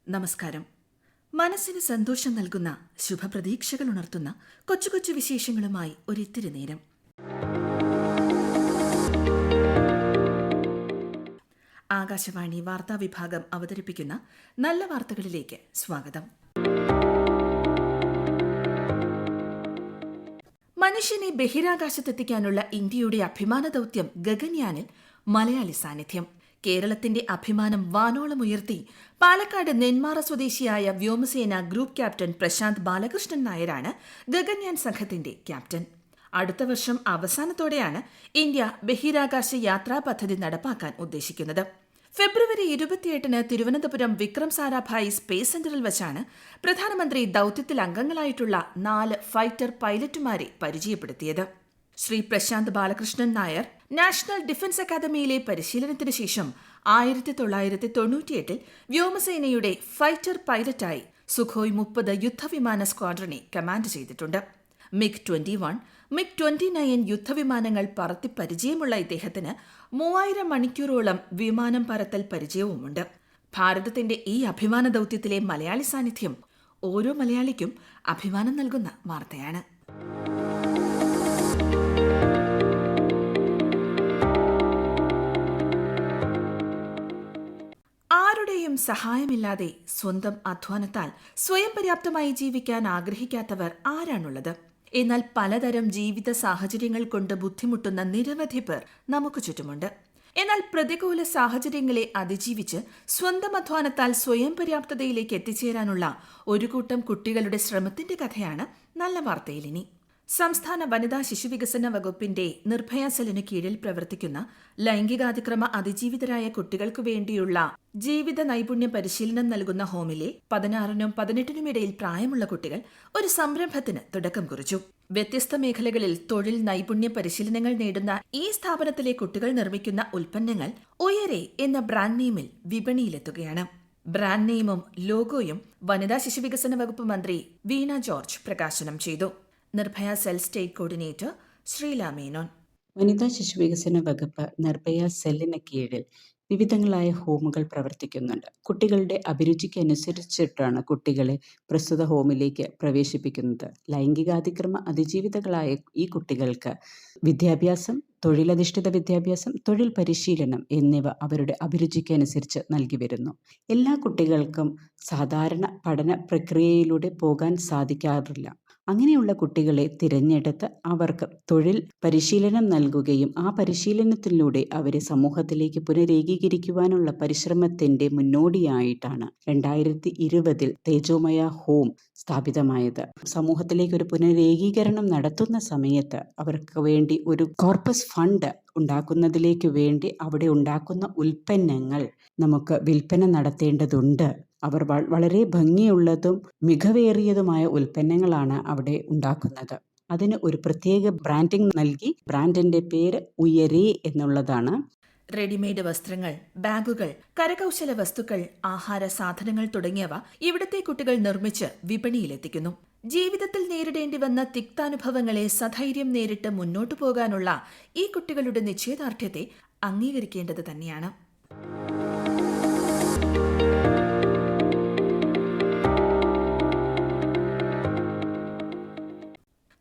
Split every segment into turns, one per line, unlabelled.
നമസ്കാരം. മനസ്സിന് സന്തോഷം നൽകുന്ന ശുഭപ്രതീക്ഷകൾ ഉണർത്തുന്ന കൊച്ചു കൊച്ചു വിശേഷങ്ങളുമായി ഒരിത്തിരി നേരം. ആകാശവാണി വാർത്താ വിഭാഗം അവതരിപ്പിക്കുന്ന നല്ല വാർത്തകളിലേക്ക് സ്വാഗതം. മനുഷ്യനെ ബഹിരാകാശത്തെത്തിക്കാനുള്ള ഇന്ത്യയുടെ അഭിമാന ദൌത്യം ഗഗൻയാനിൽ മലയാളി സാന്നിധ്യം. കേരളത്തിന്റെ അഭിമാനം വാനോളം ഉയർത്തി പാലക്കാട് നെന്മാറ സ്വദേശിയായ വ്യോമസേന ഗ്രൂപ്പ് ക്യാപ്റ്റൻ പ്രശാന്ത് ബാലകൃഷ്ണൻ നായരാണ് ഗഗൻയാൻ സംഘത്തിന്റെ ക്യാപ്റ്റൻ. അടുത്ത വർഷം അവസാനത്തോടെയാണ് ഇന്ത്യ ബഹിരാകാശ യാത്രാ പദ്ധതി നടപ്പാക്കാൻ ഉദ്ദേശിക്കുന്നത്. ഫെബ്രുവരി 28-ന് തിരുവനന്തപുരം വിക്രം സാരാഭായ് സ്പേസ് സെന്ററിൽ വച്ചാണ് പ്രധാനമന്ത്രി ദൌത്യത്തിൽ അംഗങ്ങളായിട്ടുള്ള 4 ഫൈറ്റർ പൈലറ്റുമാരെ പരിചയപ്പെടുത്തിയത്. ശ്രീ പ്രശാന്ത് ബാലകൃഷ്ണൻ നായർ നാഷണൽ ഡിഫൻസ് അക്കാദമിയിലെ പരിശീലനത്തിന് ശേഷം 1998-ൽ വ്യോമസേനയുടെ ഫൈറ്റർ പൈലറ്റായി സുഖോയ് 30 യുദ്ധവിമാന സ്ക്വാഡ്രനെ കമാൻഡ് ചെയ്തിട്ടുണ്ട്. MiG-21, MiG-29 യുദ്ധവിമാനങ്ങൾ പറത്തി പരിചയമുള്ള ഇദ്ദേഹത്തിന് 3000 മണിക്കൂറോളം വിമാനം പറത്തൽ പരിചയവുമുണ്ട്. ഭാരതത്തിന്റെ ഈ അഭിമാന ദൌത്യത്തിലെ മലയാളി സാന്നിധ്യം ഓരോ മലയാളിക്കും അഭിമാനം നൽകുന്ന വാർത്തയാണ്. ആരുടെയും സഹായമില്ലാതെ സ്വന്തം അധ്വാനത്താൽ സ്വയം പര്യാപ്തമായി ജീവിക്കാൻ ആഗ്രഹിക്കാത്തവർ ആരാണുള്ളത്? എന്നാൽ പലതരം ജീവിത സാഹചര്യങ്ങൾ കൊണ്ട് ബുദ്ധിമുട്ടുന്ന നിരവധി പേർ നമുക്ക് ചുറ്റുമുണ്ട്. എന്നാൽ പ്രതികൂല സാഹചര്യങ്ങളെ അതിജീവിച്ച് സ്വന്തം അധ്വാനത്താൽ സ്വയം പര്യാപ്തതയിലേക്ക് എത്തിച്ചേരാനുള്ള ഒരു കൂട്ടം കുട്ടികളുടെ ശ്രമത്തിന്റെ കഥയാണ് നല്ല വാർത്തയിൽ ഇനി. സംസ്ഥാന വനിതാ ശിശുവികസന വകുപ്പിന്റെ നിർഭയ സെല്ലിനു കീഴിൽ പ്രവർത്തിക്കുന്ന ലൈംഗികാതിക്രമ അതിജീവിതരായ കുട്ടികൾക്കു വേണ്ടിയുള്ള ജീവിത നൈപുണ്യ പരിശീലനം നൽകുന്ന ഹോമിലെ 16-നും 18-നും ഇടയിൽ പ്രായമുള്ള കുട്ടികൾ ഒരു സംരംഭത്തിന് തുടക്കം കുറിച്ചു. വ്യത്യസ്ത മേഖലകളിൽ തൊഴിൽ നൈപുണ്യ പരിശീലനങ്ങൾ നേടുന്ന ഈ സ്ഥാപനത്തിലെ കുട്ടികൾ നിർമ്മിക്കുന്ന ഉൽപ്പന്നങ്ങൾ ഉയരെ എന്ന ബ്രാൻഡ് നെയിമിൽ വിപണിയിലെത്തുകയാണ്. ബ്രാൻഡ് നെയിമും ലോഗോയും വനിതാ ശിശുവികസന വകുപ്പ് മന്ത്രി വീണ ജോർജ് പ്രകാശനം ചെയ്തു. Nirbhaya cell state coordinator Srila Menon.
വനിതാ ശിശുവികസന വകുപ്പ് നിർഭയ സെല്ലിന് കീഴിൽ വിവിധങ്ങളായ ഹോമുകൾ പ്രവർത്തിക്കുന്നുണ്ട്. കുട്ടികളുടെ അഭിരുചിക്ക് അനുസരിച്ചിട്ടാണ് കുട്ടികളെ പ്രസ്തുത ഹോമിലേക്ക് പ്രവേശിപ്പിക്കുന്നത്. ലൈംഗികാതിക്രമ അതിജീവിതകളായ ഈ കുട്ടികൾക്ക് വിദ്യാഭ്യാസം, തൊഴിലധിഷ്ഠിത വിദ്യാഭ്യാസം, തൊഴിൽ പരിശീലനം എന്നിവ അവരുടെ അഭിരുചിക്ക് അനുസരിച്ച് നൽകി വരുന്നു. എല്ലാ കുട്ടികൾക്കും സാധാരണ പഠന പ്രക്രിയയിലൂടെ പോകാൻ സാധിക്കാറില്ല. അങ്ങനെയുള്ള കുട്ടികളെ തിരഞ്ഞെടുത്ത് അവർക്ക് തൊഴിൽ പരിശീലനം നൽകുകയും ആ പരിശീലനത്തിലൂടെ അവരെ സമൂഹത്തിലേക്ക് പുനരേകീകരിക്കുവാനുള്ള പരിശ്രമത്തിന്റെ മുന്നോടിയായിട്ടാണ് 2020-ൽ തേജോമയ ഹോം സ്ഥാപിതമായത്. സമൂഹത്തിലേക്ക് ഒരു പുനരേകീകരണം നടത്തുന്ന സമയത്ത് അവർക്ക് വേണ്ടി ഒരു കോർപ്പസ് ഫണ്ട് ഉണ്ടാക്കുന്നതിലേക്ക് വേണ്ടി അവിടെ ഉണ്ടാക്കുന്ന ഉൽപ്പന്നങ്ങൾ നമുക്ക് വിൽപ്പന നടത്തേണ്ടതുണ്ട്. അവർ വളരെ ഭംഗിയുള്ളതും മികവേറിയതുമായ ഉൽപ്പന്നങ്ങളാണ് അവിടെ ഉണ്ടാക്കുന്നത്. അതിന് ഒരു പ്രത്യേക ബ്രാൻഡിംഗ് നൽകി. ബ്രാൻഡിന്റെ പേര് ഉയരെ എന്നുള്ളതാണ്.
റെഡിമെയ്ഡ് വസ്ത്രങ്ങൾ, ബാഗുകൾ, കരകൗശല വസ്തുക്കൾ, ആഹാര സാധനങ്ങൾ തുടങ്ങിയവ ഇവിടുത്തെ കുട്ടികൾ നിർമ്മിച്ച് വിപണിയിലെത്തിക്കുന്നു. ജീവിതത്തിൽ നേരിടേണ്ടി വന്ന തിക്താനുഭവങ്ങളെ സധൈര്യം നേരിട്ട് മുന്നോട്ടു പോകാനുള്ള ഈ കുട്ടികളുടെ നിശ്ചയദാർഢ്യത്തെ അംഗീകരിക്കേണ്ടത് തന്നെയാണ്.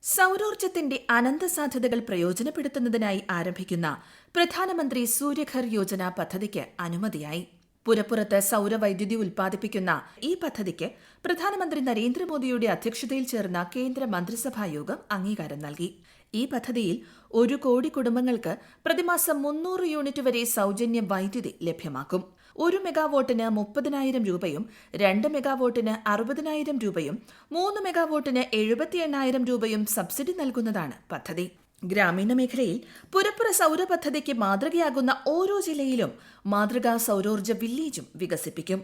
സൗരോർജ്ജത്തിന്റെ അനന്ത സാധ്യതകൾ പ്രയോജനപ്പെടുത്തുന്നതിനായി ആരംഭിക്കുന്ന പ്രധാനമന്ത്രി സൂര്യഘർ യോജന പദ്ധതിക്ക് അനുമതിയായി. പുരപ്പുറത്ത് സൗരവൈദ്യുതി ഉൽപ്പാദിപ്പിക്കുന്ന ഈ പദ്ധതിക്ക് പ്രധാനമന്ത്രി നരേന്ദ്രമോദിയുടെ അധ്യക്ഷതയിൽ ചേർന്ന കേന്ദ്ര മന്ത്രിസഭാ യോഗം അംഗീകാരം നൽകി. ഈ പദ്ധതിയിൽ 1 കോടി കുടുംബങ്ങൾക്ക് പ്രതിമാസം 300 യൂണിറ്റ് വരെ സൗജന്യ വൈദ്യുതി ലഭ്യമാക്കും. 1 മെഗാവാട്ടിന് 30,000 രൂപയും 2 മെഗാവാട്ടിന് 60,000 രൂപയും 3 മെഗാവാട്ടിന് 78,000 രൂപയും സബ്സിഡി നൽകുന്നതാണ് പദ്ധതി. ഗ്രാമീണ മേഖലയിൽ പുരപ്പുറ സൗര പദ്ധതിക്ക് മാതൃകയാകുന്ന ഓരോ ജില്ലയിലും മാതൃകാ സൗരോർജ്ജ വില്ലേജും വികസിപ്പിക്കും.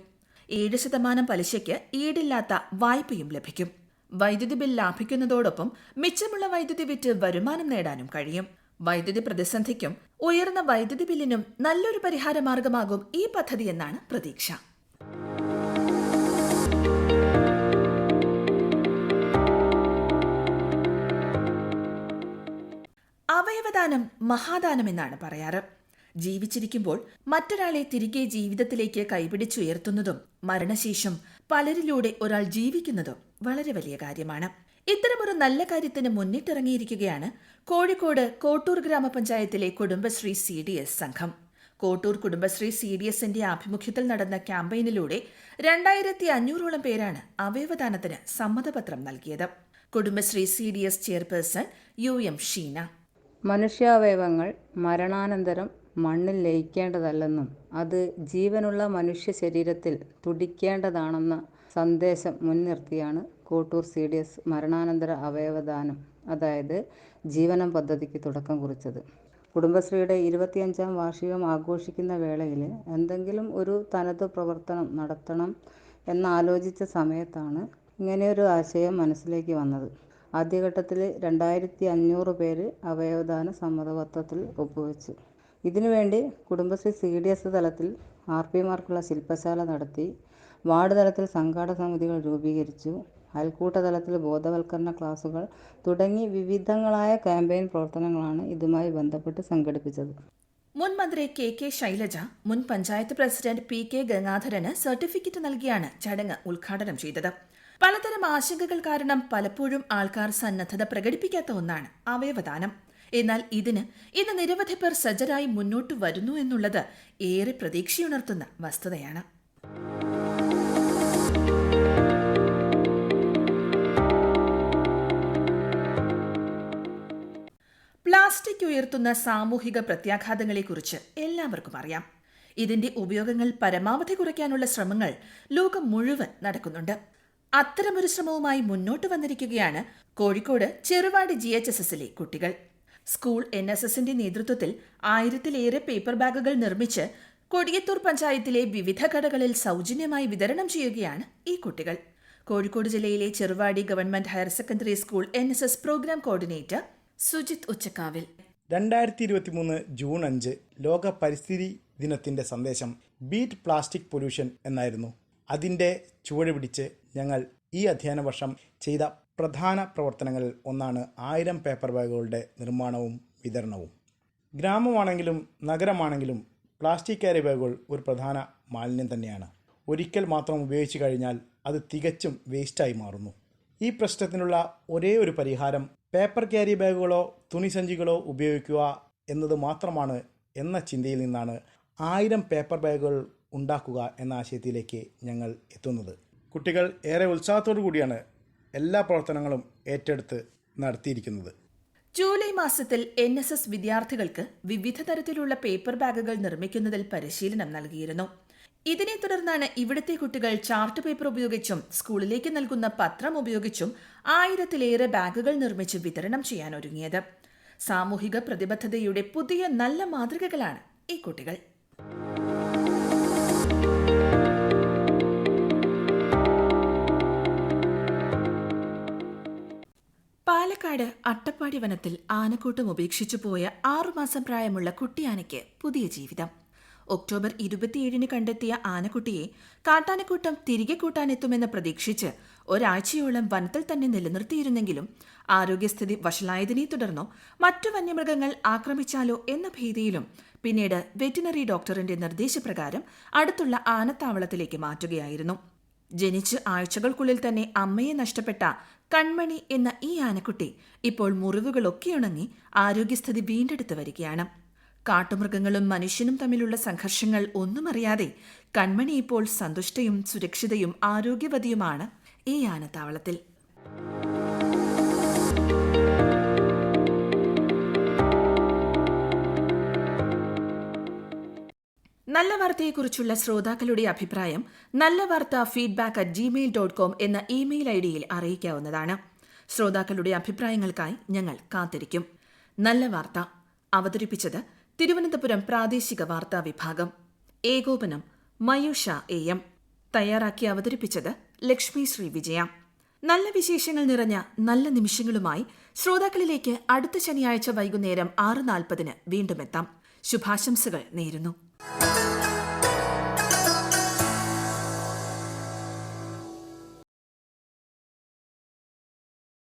7% പലിശയ്ക്ക് ഈടില്ലാത്ത വായ്പയും ലഭിക്കും. വൈദ്യുതി ബിൽ ലാഭിക്കുന്നതോടൊപ്പം മിച്ചമുള്ള വൈദ്യുതി വിറ്റ് വരുമാനം നേടാനും കഴിയും. വൈദ്യുതി പ്രതിസന്ധിക്കും ഉയർന്ന വൈദ്യുതി ബില്ലിനും നല്ലൊരു പരിഹാരമാർഗമാകും ഈ പദ്ധതി എന്നാണ് പ്രതീക്ഷ. അവയവദാനം മഹാദാനം എന്നാണ് പറയാറ്. ജീവിച്ചിരിക്കുമ്പോൾ മറ്റൊരാളെ തിരികെ ജീവിതത്തിലേക്ക് കൈപിടിച്ചുയർത്തുന്നതും മരണശേഷം പലരിലൂടെ ഒരാൾ ജീവിക്കുന്നതും വളരെ വലിയ കാര്യമാണ്. ഇത്തരമൊരു നല്ല കാര്യത്തിന് മുന്നിട്ടിറങ്ങിയിരിക്കുകയാണ് കോഴിക്കോട് കോട്ടൂർ ഗ്രാമപഞ്ചായത്തിലെ കുടുംബശ്രീ CDS സംഘം. കോട്ടൂർ കുടുംബശ്രീ CDSന്റെ ആഭിമുഖ്യത്തിൽ നടന്ന ക്യാമ്പയിനിലൂടെ 2500ഓളം പേരാണ് അവയവദാനത്തിന് സമ്മതപത്രം നൽകിയത്. Kudumbashree CDS chairperson UM Sheena.
മനുഷ്യാവയവങ്ങൾ മരണാനന്തരം മണ്ണിൽ ലയിക്കേണ്ടതല്ലെന്നും അത് ജീവനുള്ള മനുഷ്യ ശരീരത്തിൽ തുടിക്കേണ്ടതാണെന്ന സന്ദേശം മുൻനിർത്തിയാണ് കോട്ടൂർ CDS മരണാനന്തര അവയവദാനം, അതായത് ജീവനം പദ്ധതിക്ക് തുടക്കം കുറിച്ചത്. കുടുംബശ്രീയുടെ 25ാം വാർഷികം ആഘോഷിക്കുന്ന വേളയിൽ എന്തെങ്കിലും ഒരു തനത് പ്രവർത്തനം നടത്തണം എന്നാലോചിച്ച സമയത്താണ് ഇങ്ങനെയൊരു ആശയം മനസ്സിലേക്ക് വന്നത്. ആദ്യഘട്ടത്തിൽ 2500 പേര് അവയവദാന സമ്മതപത്രത്തിൽ ഒപ്പുവെച്ചു. ഇതിനുവേണ്ടി കുടുംബശ്രീ CDS തലത്തിൽ RPമാർക്കുള്ള ശില്പശാല നടത്തി, വാർഡ് തലത്തിൽ സംഘാടക സമിതികൾ രൂപീകരിച്ചു, അയൽക്കൂട്ട തലത്തിൽ ബോധവൽക്കരണ ക്ലാസുകൾ തുടങ്ങി വിവിധങ്ങളായ ക്യാമ്പയിൻ പ്രവർത്തനങ്ങളാണ് ഇതുമായി ബന്ധപ്പെട്ട് സംഘടിപ്പിച്ചത്.
മുൻ മന്ത്രി KK ശൈലജ, മുൻ panchayat president PK Gangadharan certificate നൽകിയാണ് ചടങ്ങ് ഉദ്ഘാടനം ചെയ്തത്. പലതരം ആശങ്കകൾ കാരണം പലപ്പോഴും ആൾക്കാർ സന്നദ്ധത പ്രകടിപ്പിക്കാത്ത ഒന്നാണ് അവയവദാനം. എന്നാൽ ഇതിന് ഇന്ന് നിരവധി പേർ സജ്ജരായി മുന്നോട്ട് വരുന്നു എന്നുള്ളത് ഏറെ പ്രതീക്ഷയുണർത്തുന്ന വസ്തുതയാണ്. പ്ലാസ്റ്റിക് ഉയർത്തുന്ന സാമൂഹിക പ്രത്യാഘാതങ്ങളെക്കുറിച്ച് എല്ലാവർക്കും അറിയാം. ഇതിന്റെ ഉപയോഗങ്ങൾ പരമാവധി കുറയ്ക്കാനുള്ള ശ്രമങ്ങൾ ലോകം മുഴുവൻ നടക്കുന്നുണ്ട്. അത്തരമൊരു ശ്രമവുമായി മുന്നോട്ട് വന്നിരിക്കുകയാണ് കോഴിക്കോട് ചെറുവാടി GHSSലെ കുട്ടികൾ. സ്കൂൾ NSSന്റെ നേതൃത്വത്തിൽ 1000-ലേറെ പേപ്പർ ബാഗുകൾ നിർമ്മിച്ച് കൊടിയത്തൂർ പഞ്ചായത്തിലെ വിവിധ കടകളിൽ സൗജന്യമായി വിതരണം ചെയ്യുകയാണ് ഈ കുട്ടികൾ. കോഴിക്കോട് ജില്ലയിലെ Cheruvadi government higher secondary school NSS programme coordinator Sujith ഉച്ചക്കാവിൽ.
2023 ജൂൺ 5 ലോക പരിസ്ഥിതി ദിനത്തിന്റെ സന്ദേശം ബീറ്റ് പ്ലാസ്റ്റിക് പൊല്യൂഷൻ എന്നായിരുന്നു. അതിൻ്റെ ചുവട് പിടിച്ച് ഞങ്ങൾ ഈ അധ്യയന വർഷം ചെയ്ത പ്രധാന പ്രവർത്തനങ്ങളിൽ ഒന്നാണ് 1000 പേപ്പർ ബാഗുകളുടെ നിർമ്മാണവും വിതരണവും. ഗ്രാമമാണെങ്കിലും നഗരമാണെങ്കിലും പ്ലാസ്റ്റിക് ക്യാരി ബാഗുകൾ ഒരു പ്രധാന മാലിന്യം തന്നെയാണ്. ഒരിക്കൽ മാത്രം ഉപയോഗിച്ചു കഴിഞ്ഞാൽ അത് തികച്ചും വേസ്റ്റായി മാറുന്നു. ഈ പ്രശ്നത്തിനുള്ള ഒരേ ഒരു പരിഹാരം പേപ്പർ ക്യാരി ബാഗുകളോ തുണിസഞ്ചികളോ ഉപയോഗിക്കുക എന്നത് മാത്രമാണ് എന്ന ചിന്തയിൽ നിന്നാണ് 1000 പേപ്പർ ബാഗുകൾ ഉണ്ടാക്കുക എന്ന ആശയത്തിലേക്ക് ഞങ്ങൾ എത്തുന്നത്. കുട്ടികൾ ഏറെ ഉത്സാഹത്തോടു കൂടിയാണ് എല്ലാ പ്രവർത്തനങ്ങളും ഏറ്റെടുത്ത് നടത്തിയിരിക്കുന്നത്.
ജൂലൈ മാസത്തിൽ NSS വിദ്യാർത്ഥികൾക്ക് വിവിധ തരത്തിലുള്ള പേപ്പർ ബാഗുകൾ നിർമ്മിക്കുന്നതിൽ പരിശീലനം നൽകിയിരുന്നു. ഇതിനെ തുടർന്നാണ് ഇവിടുത്തെ കുട്ടികൾ ചാർട്ട് പേപ്പർ ഉപയോഗിച്ചും സ്കൂളിലേക്ക് നൽകുന്ന പത്രം ഉപയോഗിച്ചും 1000-ലേറെ ബാഗുകൾ നിർമ്മിച്ച് വിതരണം ചെയ്യാൻ ഒരുങ്ങിയത്. സാമൂഹിക പ്രതിബദ്ധതയുടെ പുതിയ നല്ല മാതൃകകളാണ് ഈ കുട്ടികൾ. പാലക്കാട് അട്ടപ്പാടി വനത്തിൽ ആനക്കൂട്ടം ഉപേക്ഷിച്ചു പോയ 6 മാസം പ്രായമുള്ള കുട്ടിയാനയ്ക്ക് പുതിയ ജീവിതം. ഒക്ടോബർ 27 കണ്ടെത്തിയ ആനക്കുട്ടിയെ കാട്ടാനക്കൂട്ടം തിരികെ കൂട്ടാനെത്തുമെന്ന് പ്രതീക്ഷിച്ച് ഒരാഴ്ചയോളം വനത്തിൽ തന്നെ നിലനിർത്തിയിരുന്നെങ്കിലും ആരോഗ്യസ്ഥിതി വഷളായതിനെ തുടർന്നോ മറ്റു വന്യമൃഗങ്ങൾ ആക്രമിച്ചാലോ എന്ന ഭീതിയിലും പിന്നീട് വെറ്റിനറി ഡോക്ടറിന്റെ നിർദ്ദേശപ്രകാരം അടുത്തുള്ള ആനത്താവളത്തിലേക്ക് മാറ്റുകയായിരുന്നു. ജനിച്ച് ആഴ്ചകൾക്കുള്ളിൽ തന്നെ അമ്മയെ നഷ്ടപ്പെട്ട കൺമണി എന്ന ഈ ആനക്കുട്ടി ഇപ്പോൾ മുറിവുകളൊക്കെ ഉണങ്ങി ആരോഗ്യസ്ഥിതി വീണ്ടെടുത്ത് വരികയാണ്. കാട്ടുമൃഗങ്ങളും മനുഷ്യനും തമ്മിലുള്ള സംഘർഷങ്ങൾ ഒന്നും അറിയാതെ കൺമണി ഇപ്പോൾ സന്തുഷ്ടയും സുരക്ഷിതയും ആരോഗ്യവതിയുമാണ് ഈ ആനത്താവളത്തിൽ. നല്ല വാർത്തയെക്കുറിച്ചുള്ള ശ്രോതാക്കളുടെ അഭിപ്രായം nallavaartha@gmail.com എന്ന ഇമെയിൽ ഐഡിയിൽ അറിയിക്കാവുന്നതാണ്. ശ്രോതാക്കളുടെ അഭിപ്രായങ്ങൾക്കായി ഞങ്ങൾ കാത്തിരിക്കും. നല്ല വാർത്ത അവതരിപ്പിച്ചത് തിരുവനന്തപുരം പ്രാദേശിക വാർത്താ വിഭാഗം. ഏകോപനം മയൂഷ AM. തയ്യാറാക്കി അവതരിപ്പിച്ചത് ലക്ഷ്മി ശ്രീ വിജയ. നല്ല വിശേഷങ്ങൾ നിറഞ്ഞ നല്ല നിമിഷങ്ങളുമായി ശ്രോതാക്കളിലേക്ക് അടുത്ത ശനിയാഴ്ച വൈകുന്നേരം 6:40 വീണ്ടും എത്താം. ശുഭാശംസകൾ നേരുന്നു.